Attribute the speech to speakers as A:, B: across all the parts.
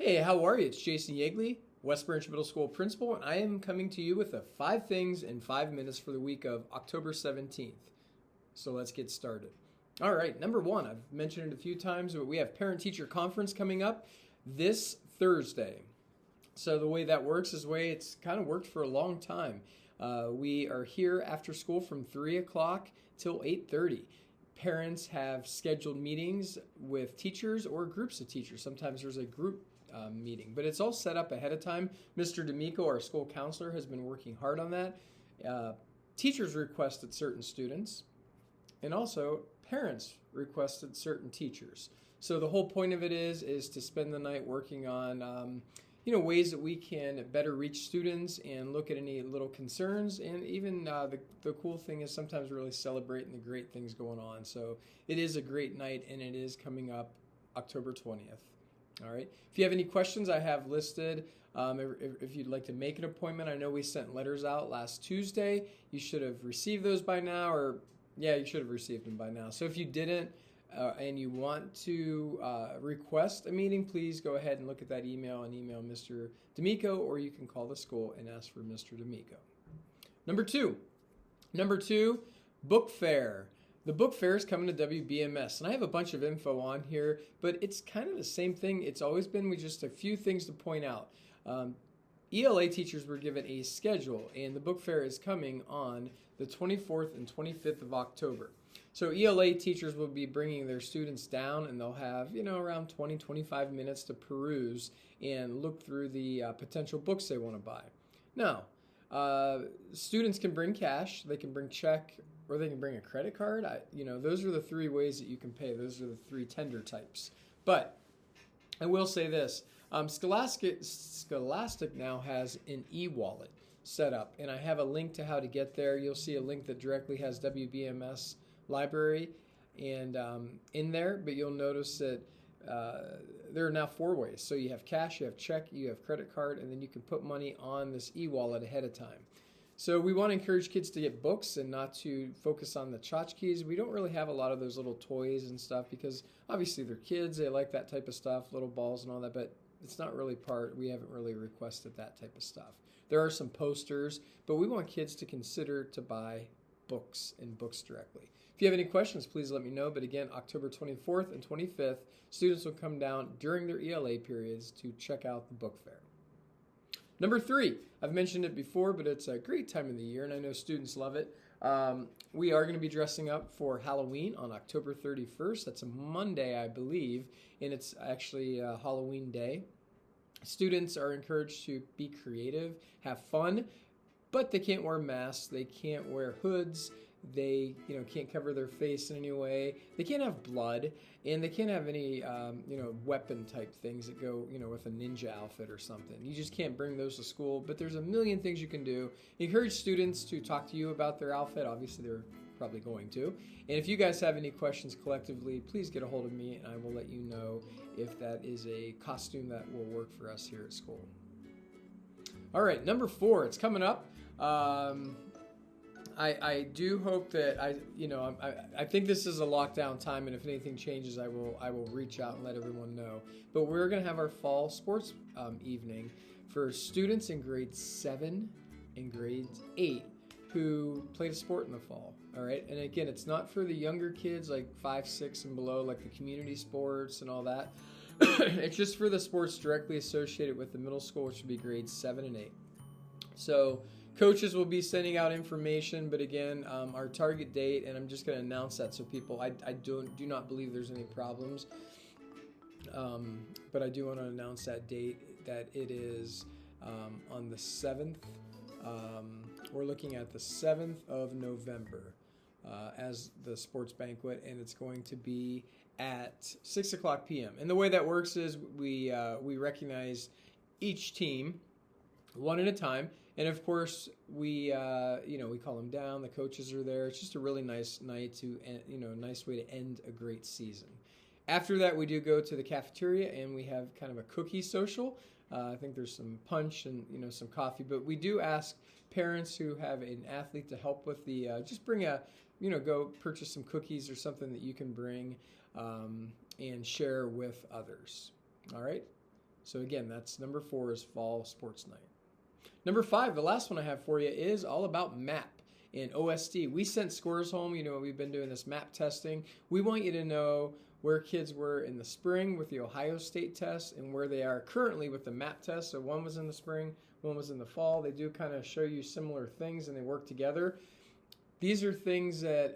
A: Hey, how are you? It's Jason Yeagley, West Branch Middle School principal, and I am coming to you with the 5 things in 5 minutes for the week of October 17th. So let's get started. All right, number one, I've mentioned it a few times, but we have parent-teacher conference coming up this Thursday. So the way that works is the way it's kind of worked for a long time. We are here after school from 3 o'clock till 8:30. Parents have scheduled meetings with teachers or groups of teachers. Sometimes there's a group meeting, but it's all set up ahead of time. Mr. D'Amico, our school counselor, has been working hard on that. Teachers requested certain students, and also parents requested certain teachers. So the whole point of it is to spend the night working on ways that we can better reach students and look at any little concerns, and even the cool thing is sometimes really celebrating the great things going on. So it is a great night, and it is coming up October 20th. All right. If you have any questions, I have listed. If you'd like to make an appointment, I know we sent letters out last Tuesday. You should have received those by now, you should have received them by now. So if you didn't and you want to request a meeting, please go ahead and look at that email and email Mr. D'Amico, or you can call the school and ask for Mr. D'Amico. Number two, book fair. The book fair is coming to WBMS, and I have a bunch of info on here, but it's kind of the same thing it's always been, with just a few things to point out. ELA teachers were given a schedule, and the book fair is coming on the 24th and 25th of October. So ELA teachers will be bringing their students down, and they'll have, around 20, 25 minutes to peruse and look through the potential books they want to buy. Now, students can bring cash, they can bring check, or they can bring a credit card. Those are the three ways that you can pay. Those are the three tender types. But I will say this. Scholastic now has an e-wallet set up, and I have a link to how to get there. You'll see a link that directly has WBMS library and in there, but you'll notice that there are now 4 ways. So you have cash, you have check, you have credit card, and then you can put money on this e-wallet ahead of time. So we want to encourage kids to get books and not to focus on the tchotchkes. We don't really have a lot of those little toys and stuff because obviously they're kids. They like that type of stuff, little balls and all that, but it's not really we haven't really requested that type of stuff. There are some posters, but we want kids to consider to buy books and books directly. If you have any questions, please let me know. But again, October 24th and 25th, students will come down during their ELA periods to check out the book fair. Number 3, I've mentioned it before, but it's a great time of the year, and I know students love it. We are going to be dressing up for Halloween on October 31st. That's a Monday, I believe, and it's actually Halloween Day. Students are encouraged to be creative, have fun, but they can't wear masks, they can't wear hoods, they can't cover their face in any way, they can't have blood, and they can't have any weapon type things that go with a ninja outfit or something. You just can't bring those to school, but there's a million things you can do. Encourage students to talk to you about their outfit. Obviously they're probably going to, and if you guys have any questions collectively, please get a hold of me and I will let you know if that is a costume that will work for us here at school. All right, number 4, it's coming up. I do hope that I think this is a lockdown time, and if anything changes, I will reach out and let everyone know. But we're going to have our fall sports evening for students in grade 7 and grade 8 who played a sport in the fall. All right, and again, it's not for the younger kids like 5, 6, and below, like the community sports and all that. It's just for the sports directly associated with the middle school, which would be grades 7 and 8. So coaches will be sending out information, but again, our target date, and I'm just going to announce that so people, I do not believe there's any problems, but I do want to announce that date, that it is on the 7th. We're looking at the 7th of November as the sports banquet, and it's going to be at 6 o'clock p.m. And the way that works is we recognize each team one at a time. And of course, we call them down. The coaches are there. It's just a really nice night nice way to end a great season. After that, we do go to the cafeteria and we have kind of a cookie social. I think there's some punch and some coffee. But we do ask parents who have an athlete to help with the just bring go purchase some cookies or something that you can bring and share with others. All right. So again, that's number 4 is fall sports night. Number 5, the last one I have for you, is all about MAP and OSD. We sent scores home. We've been doing this MAP testing. We want you to know where kids were in the spring with the Ohio State test and where they are currently with the MAP test. So one was in the spring, one was in the fall. They do kind of show you similar things and they work together. These are things that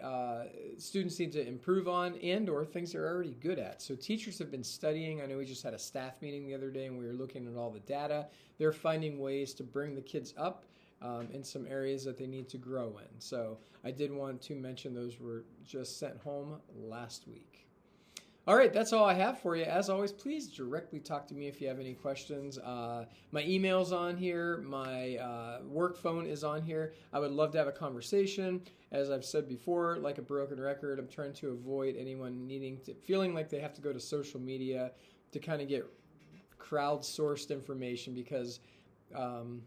A: students need to improve on and or things they're already good at. So teachers have been studying. I know we just had a staff meeting the other day and we were looking at all the data. They're finding ways to bring the kids up in some areas that they need to grow in. So I did want to mention those were just sent home last week. All right, that's all I have for you. As always, please directly talk to me if you have any questions. My email's on here. My work phone is on here. I would love to have a conversation. As I've said before, like a broken record, I'm trying to avoid anyone feeling like they have to go to social media to kind of get crowdsourced information because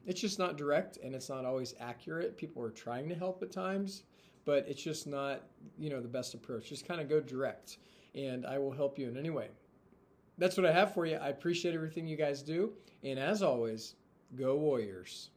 A: it's just not direct and it's not always accurate. People are trying to help at times, but it's just not, the best approach. Just kind of go direct. And I will help you in any way. That's what I have for you. I appreciate everything you guys do. And as always, go Warriors.